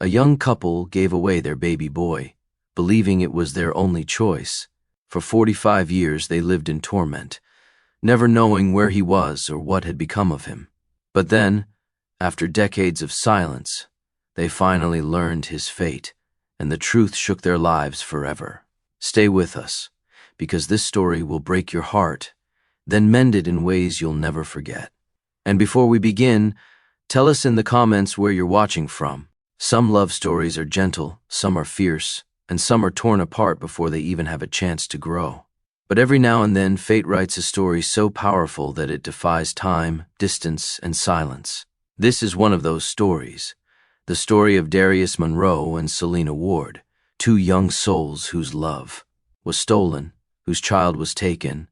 A young couple gave away their baby boy, believing it was their only choice. For 45 years they lived in torment, never knowing where he was or what had become of him. But then, after decades of silence, they finally learned his fate, and the truth shook their lives forever. Stay with us, because this story will break your heart, then mend it in ways you'll never forget. And before we begin, tell us in the comments where you're watching from. Some love stories are gentle, some are fierce, and some are torn apart before they even have a chance to grow. But every now and then, fate writes a story so powerful that it defies time, distance, and silence. This is one of those stories, the story of Darius Monroe and Selena Ward, two young souls whose love was stolen, whose child was taken,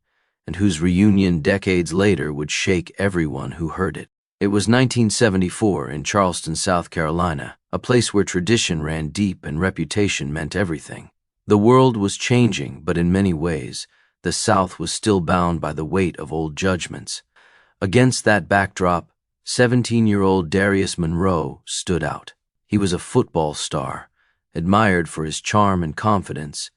and whose reunion decades later would shake everyone who heard it. It was 1974 in Charleston, South Carolina, a place where tradition ran deep and reputation meant everything. The world was changing, but in many ways, the South was still bound by the weight of old judgments. Against that backdrop, 17-year-old Darius Monroe stood out. He was a football star, admired for his charm and confidence,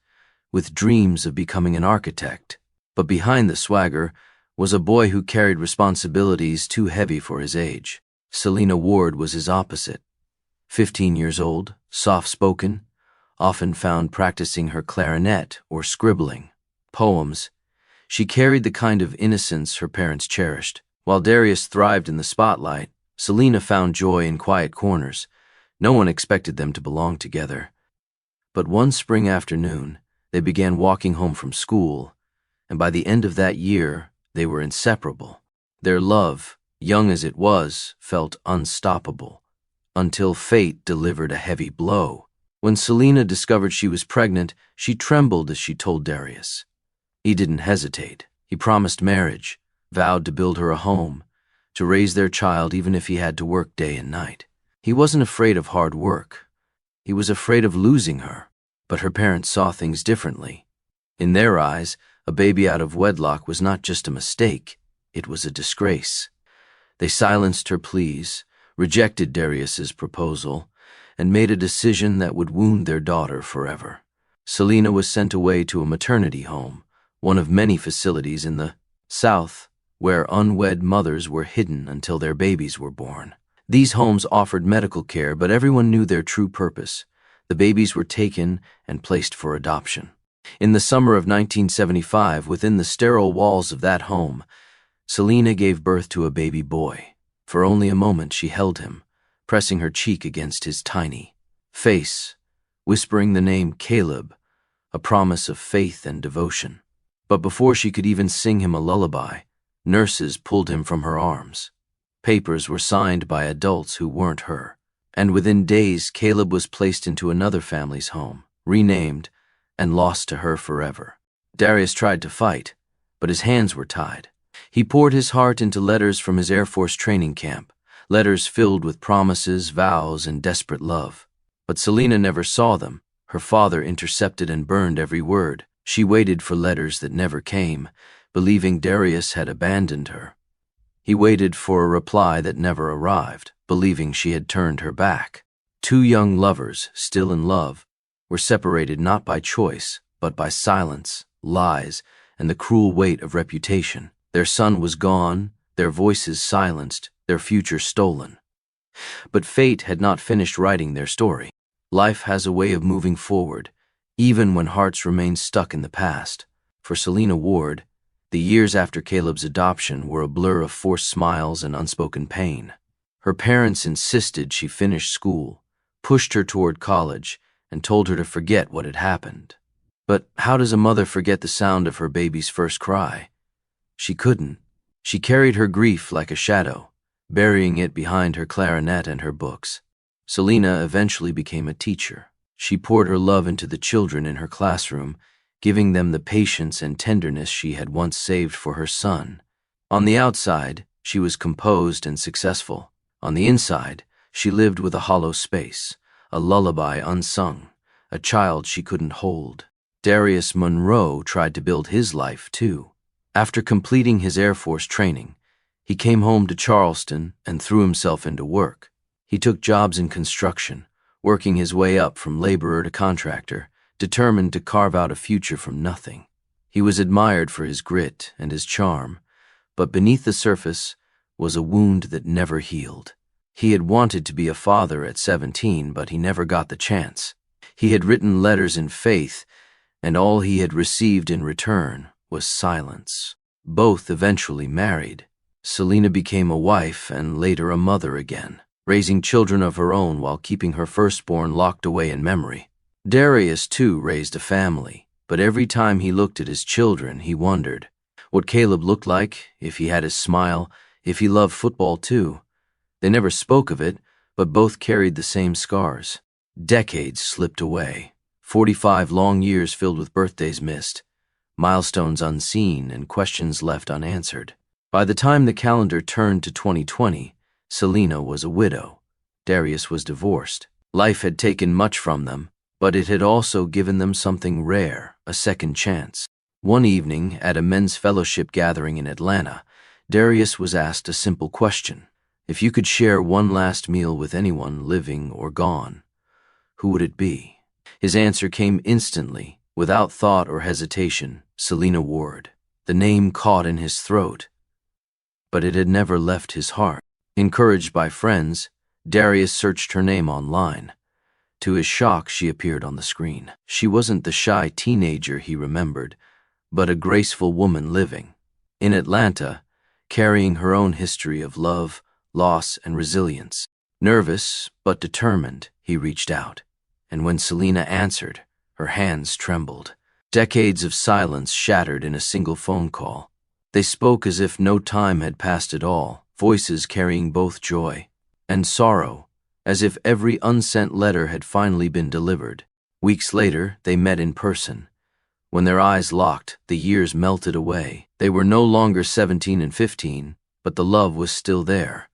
with dreams of becoming an architect. But behind the swagger was a boy who carried responsibilities too heavy for his age. Selena Ward was his opposite. 15 years old, soft-spoken, often found practicing her clarinet or scribbling poems. She carried the kind of innocence her parents cherished. While Darius thrived in the spotlight, Selena found joy in quiet corners. No one expected them to belong together. But one spring afternoon, they began walking home from school, and by the end of that year, they were inseparable. Their love, young as it was, felt unstoppable, until fate delivered a heavy blow. When Selena discovered she was pregnant, she trembled as she told Darius. He didn't hesitate. He promised marriage, vowed to build her a home, to raise their child even if he had to work day and night. He wasn't afraid of hard work. He was afraid of losing her, but her parents saw things differently. In their eyes, a baby out of wedlock was not just a mistake, it was a disgrace. They silenced her pleas, rejected Darius's proposal, and made a decision that would wound their daughter forever. Selena was sent away to a maternity home, one of many facilities in the South where unwed mothers were hidden until their babies were born. These homes offered medical care, but everyone knew their true purpose. The babies were taken and placed for adoption. In the summer of 1975, within the sterile walls of that home, Selena gave birth to a baby boy. For only a moment she held him, pressing her cheek against his tiny face, whispering the name Caleb, a promise of faith and devotion. But before she could even sing him a lullaby, nurses pulled him from her arms. Papers were signed by adults who weren't her, and within days Caleb was placed into another family's home, renamed, and lost to her forever. Darius tried to fight, but his hands were tied. He poured his heart into letters from his Air Force training camp, letters filled with promises, vows, and desperate love. But Selena never saw them. Her father intercepted and burned every word. She waited for letters that never came, believing Darius had abandoned her. He waited for a reply that never arrived, believing she had turned her back. Two young lovers, still in love, were separated not by choice, but by silence, lies, and the cruel weight of reputation. Their son was gone, their voices silenced, their future stolen. But fate had not finished writing their story. Life has a way of moving forward, even when hearts remain stuck in the past. For Selena Ward, the years after Caleb's adoption were a blur of forced smiles and unspoken pain. Her parents insisted she finish school, pushed her toward college, and told her to forget what had happened. But how does a mother forget the sound of her baby's first cry? She couldn't. She carried her grief like a shadow, burying it behind her clarinet and her books. Selena eventually became a teacher. She poured her love into the children in her classroom, giving them the patience and tenderness she had once saved for her son. On the outside, she was composed and successful. On the inside, she lived with a hollow space, a lullaby unsung, a child she couldn't hold. Darius Monroe tried to build his life, too. After completing his Air Force training, he came home to Charleston and threw himself into work. He took jobs in construction, working his way up from laborer to contractor, determined to carve out a future from nothing. He was admired for his grit and his charm, but beneath the surface was a wound that never healed. He had wanted to be a father at 17, but he never got the chance. He had written letters in faith, and all he had received in return was silence. Both eventually married. Selena became a wife and later a mother again, raising children of her own while keeping her firstborn locked away in memory. Darius, too, raised a family, but every time he looked at his children, he wondered what Caleb looked like, if he had his smile, if he loved football too. They never spoke of it, but both carried the same scars. Decades slipped away, 45 long years filled with birthdays missed, milestones unseen, and questions left unanswered. By the time the calendar turned to 2020, Selena was a widow. Darius was divorced. Life had taken much from them, but it had also given them something rare, a second chance. One evening, at a men's fellowship gathering in Atlanta, Darius was asked a simple question. If you could share one last meal with anyone, living or gone, who would it be? His answer came instantly, without thought or hesitation: Selena Ward. The name caught in his throat, but it had never left his heart. Encouraged by friends, Darius searched her name online. To his shock, she appeared on the screen. She wasn't the shy teenager he remembered, but a graceful woman living in Atlanta, carrying her own history of love, loss, and resilience. Nervous but determined, he reached out, and when Selena answered, her hands trembled. Decades of silence shattered in a single phone call. They spoke as if no time had passed at all, voices carrying both joy and sorrow, as if every unsent letter had finally been delivered. Weeks later, they met in person. When their eyes locked, the years melted away. They were no longer 17 and 15, but the love was still there.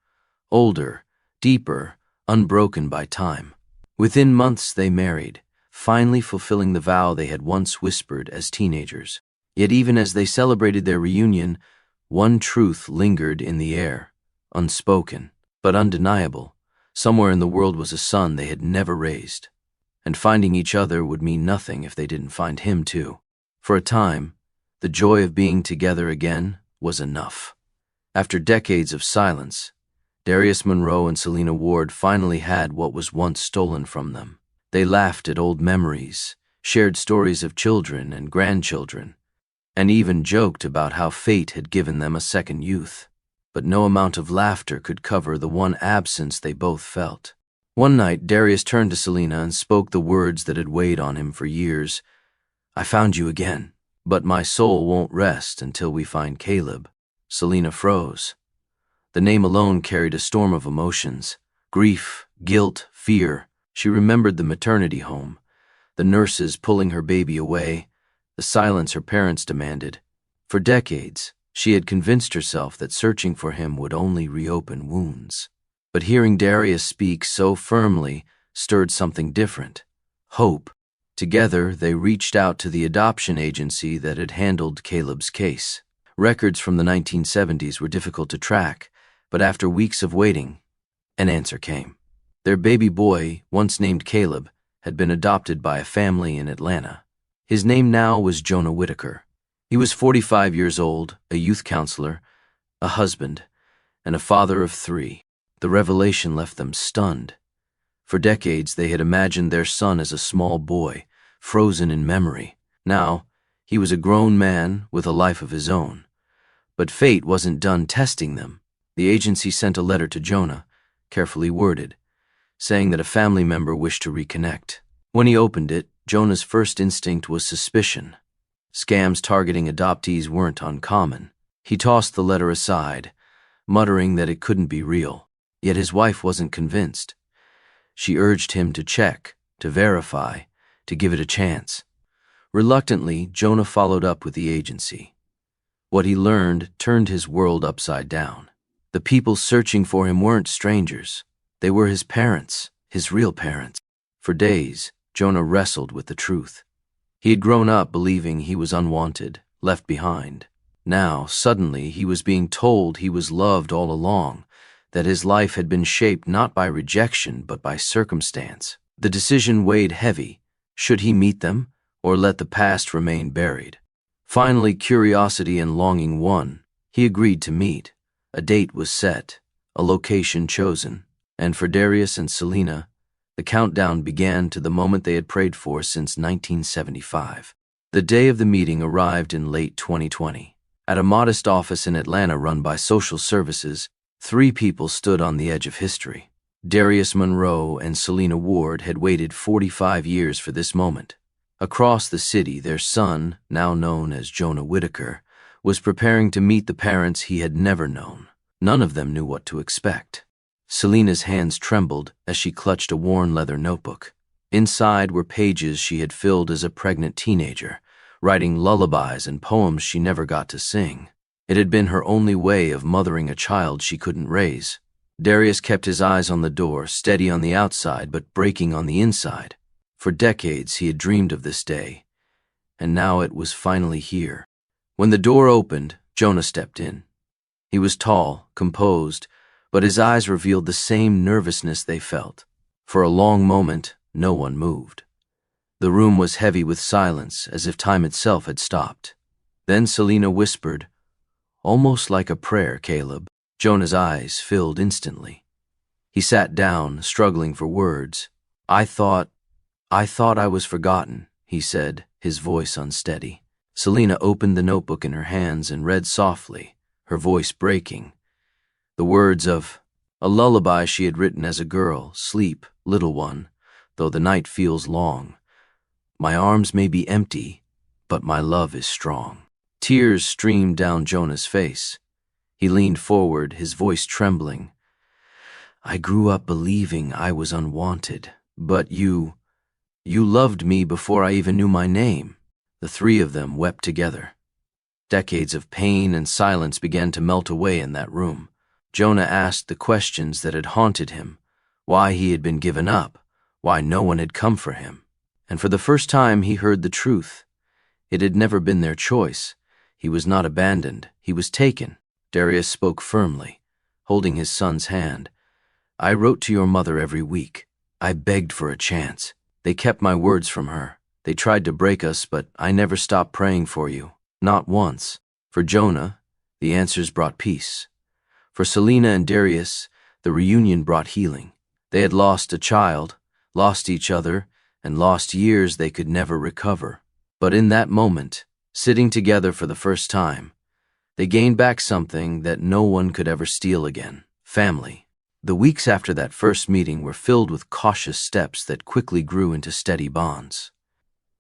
Older, deeper, unbroken by time. Within months they married, finally fulfilling the vow they had once whispered as teenagers. Yet even as they celebrated their reunion, one truth lingered in the air, unspoken, but undeniable. Somewhere in the world was a son they had never raised, and finding each other would mean nothing if they didn't find him too. For a time, the joy of being together again was enough. After decades of silence, Darius Monroe and Selena Ward finally had what was once stolen from them. They laughed at old memories, shared stories of children and grandchildren, and even joked about how fate had given them a second youth. But no amount of laughter could cover the one absence they both felt. One night, Darius turned to Selena and spoke the words that had weighed on him for years. "I found you again, but my soul won't rest until we find Caleb." Selena froze. The name alone carried a storm of emotions: grief, guilt, fear. She remembered the maternity home, the nurses pulling her baby away, the silence her parents demanded. For decades, she had convinced herself that searching for him would only reopen wounds. But hearing Darius speak so firmly stirred something different: hope. Together, they reached out to the adoption agency that had handled Caleb's case. Records from the 1970s were difficult to track, but after weeks of waiting, an answer came. Their baby boy, once named Caleb, had been adopted by a family in Atlanta. His name now was Jonah Whitaker. He was 45 years old, a youth counselor, a husband, and a father of 3. The revelation left them stunned. For decades, they had imagined their son as a small boy, frozen in memory. Now, he was a grown man with a life of his own. But fate wasn't done testing them. The agency sent a letter to Jonah, carefully worded, saying that a family member wished to reconnect. When he opened it, Jonah's first instinct was suspicion. Scams targeting adoptees weren't uncommon. He tossed the letter aside, muttering that it couldn't be real. Yet his wife wasn't convinced. She urged him to check, to verify, to give it a chance. Reluctantly, Jonah followed up with the agency. What he learned turned his world upside down. The people searching for him weren't strangers. They were his parents, his real parents. For days, Jonah wrestled with the truth. He had grown up believing he was unwanted, left behind. Now, suddenly, he was being told he was loved all along, that his life had been shaped not by rejection but by circumstance. The decision weighed heavy. Should he meet them, or let the past remain buried? Finally, curiosity and longing won. He agreed to meet. A date was set, a location chosen, and for Darius and Selena, the countdown began to the moment they had prayed for since 1975. The day of the meeting arrived in late 2020. At a modest office in Atlanta run by social services, three people stood on the edge of history. Darius Monroe and Selena Ward had waited 45 years for this moment. Across the city, their son, now known as Jonah Whitaker, was preparing to meet the parents he had never known. None of them knew what to expect. Selena's hands trembled as she clutched a worn leather notebook. Inside were pages she had filled as a pregnant teenager, writing lullabies and poems she never got to sing. It had been her only way of mothering a child she couldn't raise. Darius kept his eyes on the door, steady on the outside but breaking on the inside. For decades he had dreamed of this day, and now it was finally here. When the door opened, Jonah stepped in. He was tall, composed, but his eyes revealed the same nervousness they felt. For a long moment, no one moved. The room was heavy with silence, as if time itself had stopped. Then Selena whispered, "Almost like a prayer, Caleb." Jonah's eyes filled instantly. He sat down, struggling for words. I thought I was forgotten," he said, his voice unsteady. Selena opened the notebook in her hands and read softly, her voice breaking. The words of a lullaby she had written as a girl: "Sleep, little one, though the night feels long. My arms may be empty, but my love is strong." Tears streamed down Jonah's face. He leaned forward, his voice trembling. "I grew up believing I was unwanted, but you loved me before I even knew my name." The three of them wept together. Decades of pain and silence began to melt away in that room. Jonah asked the questions that had haunted him: why he had been given up, why no one had come for him. And for the first time he heard the truth. It had never been their choice. He was not abandoned, he was taken. Darius spoke firmly, holding his son's hand. "I wrote to your mother every week. I begged for a chance. They kept my words from her. They tried to break us, but I never stopped praying for you. Not once." For Jonah, the answers brought peace. For Selena and Darius, the reunion brought healing. They had lost a child, lost each other, and lost years they could never recover. But in that moment, sitting together for the first time, they gained back something that no one could ever steal again: family. The weeks after that first meeting were filled with cautious steps that quickly grew into steady bonds.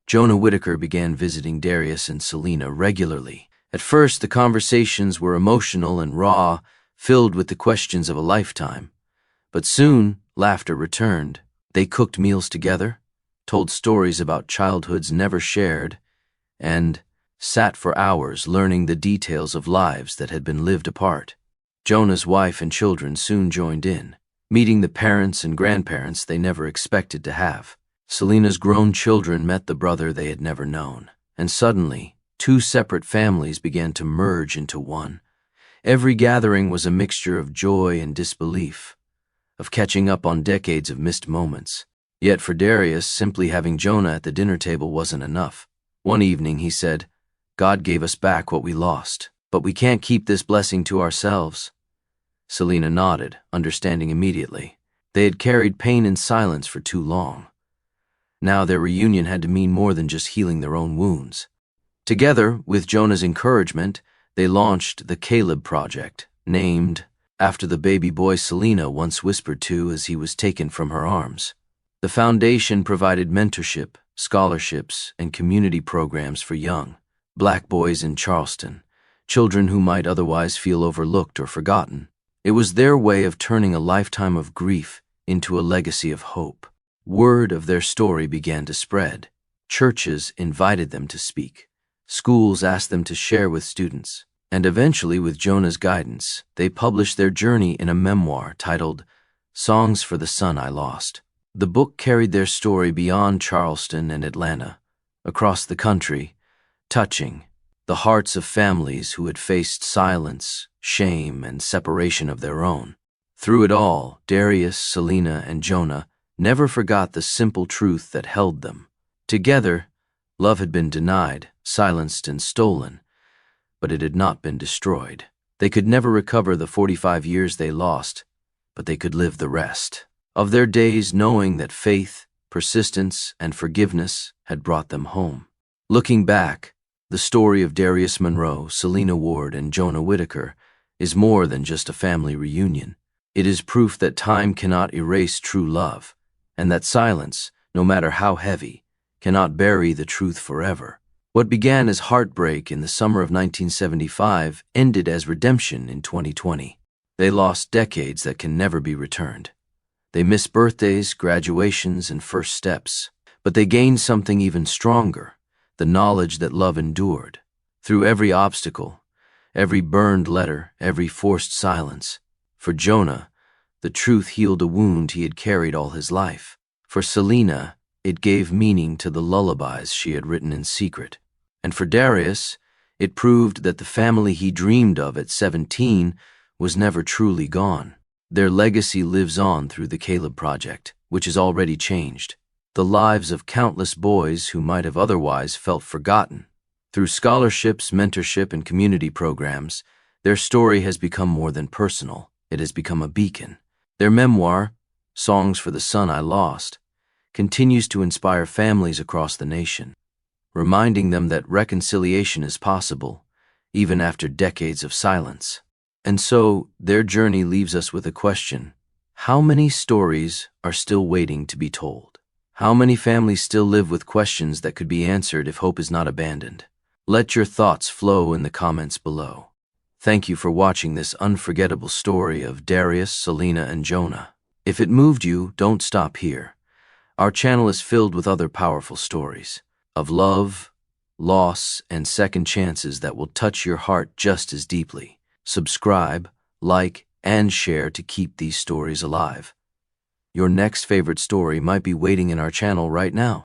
Jonah Whitaker began visiting Darius and Selena regularly. At first, the conversations were emotional and raw, filled with the questions of a lifetime. But soon, laughter returned. They cooked meals together, told stories about childhoods never shared, and sat for hours learning the details of lives that had been lived apart. Jonah's wife and children soon joined in, meeting the parents and grandparents they never expected to have. Selena's grown children met the brother they had never known, and suddenly, two separate families began to merge into one. Every gathering was a mixture of joy and disbelief, of catching up on decades of missed moments. Yet for Darius, simply having Jonah at the dinner table wasn't enough. One evening he said, "God gave us back what we lost, but we can't keep this blessing to ourselves." Selena nodded, understanding immediately. They had carried pain in silence for too long. Now their reunion had to mean more than just healing their own wounds. Together, with Jonah's encouragement, they launched the Caleb Project, named after the baby boy Selena once whispered to as he was taken from her arms. The foundation provided mentorship, scholarships, and community programs for young Black boys in Charleston, children who might otherwise feel overlooked or forgotten. It was their way of turning a lifetime of grief into a legacy of hope. Word of their story began to spread. Churches invited them to speak. Schools asked them to share with students. And eventually, with Jonah's guidance, they published their journey in a memoir titled "Songs for the Son I Lost." The book carried their story beyond Charleston and Atlanta, across the country, touching the hearts of families who had faced silence, shame, and separation of their own. Through it all, Darius, Selena, and Jonah never forgot the simple truth that held them. Together, love had been denied, silenced, and stolen, but it had not been destroyed. They could never recover the 45 years they lost, but they could live the rest of their days knowing that faith, persistence, and forgiveness had brought them home. Looking back, the story of Darius Monroe, Selena Ward, and Jonah Whittaker is more than just a family reunion. It is proof that time cannot erase true love, and that silence, no matter how heavy, cannot bury the truth forever. What began as heartbreak in the summer of 1975 ended as redemption in 2020. They lost decades that can never be returned. They missed birthdays, graduations, and first steps, but they gained something even stronger, the knowledge that love endured. Through every obstacle, every burned letter, every forced silence. For Jonah, the truth healed a wound he had carried all his life. For Selena, it gave meaning to the lullabies she had written in secret. And for Darius, it proved that the family he dreamed of at 17 was never truly gone. Their legacy lives on through the Caleb Project, which has already changed the lives of countless boys who might have otherwise felt forgotten. Through scholarships, mentorship, and community programs, their story has become more than personal. It has become a beacon. Their memoir, Songs for the Son I Lost, continues to inspire families across the nation, reminding them that reconciliation is possible, even after decades of silence. And so, their journey leaves us with a question: how many stories are still waiting to be told? How many families still live with questions that could be answered if hope is not abandoned? Let your thoughts flow in the comments below. Thank you for watching this unforgettable story of Darius, Selena, and Jonah. If it moved you, don't stop here. Our channel is filled with other powerful stories of love, loss, and second chances that will touch your heart just as deeply. Subscribe, like, and share to keep these stories alive. Your next favorite story might be waiting in our channel right now.